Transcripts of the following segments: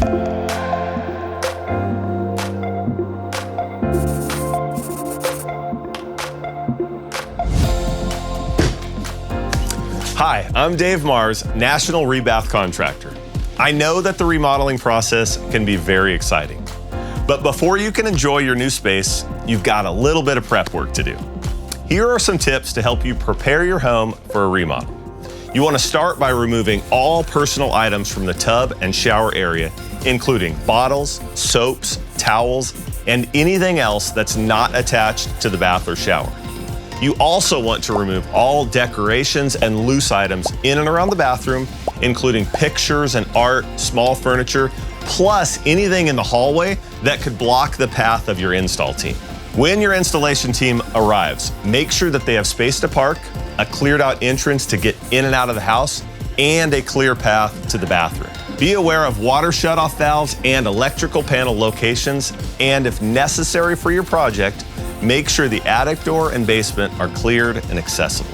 Hi, I'm Dave Mars, National Re-Bath Contractor. I know that the remodeling process can be very exciting, but before you can enjoy your new space, you've got a little bit of prep work to do. Here are some tips to help you prepare your home for a remodel. You want to start by removing all personal items from the tub and shower area, including bottles, soaps, towels, and anything else that's not attached to the bath or shower. You also want to remove all decorations and loose items in and around the bathroom, including pictures and art, small furniture, plus anything in the hallway that could block the path of your install team. When your installation team arrives, make sure that they have space to park, a cleared out entrance to get in and out of the house, and a clear path to the bathroom. Be aware of water shutoff valves and electrical panel locations, and if necessary for your project, make sure the attic door and basement are cleared and accessible.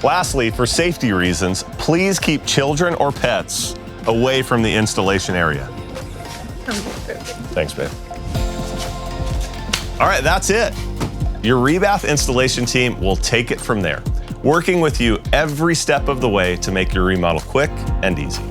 Lastly, for safety reasons, please keep children or pets away from the installation area. Thanks, babe. All right, that's it. Your Re-Bath installation team will take it from there, working with you every step of the way to make your remodel quick and easy.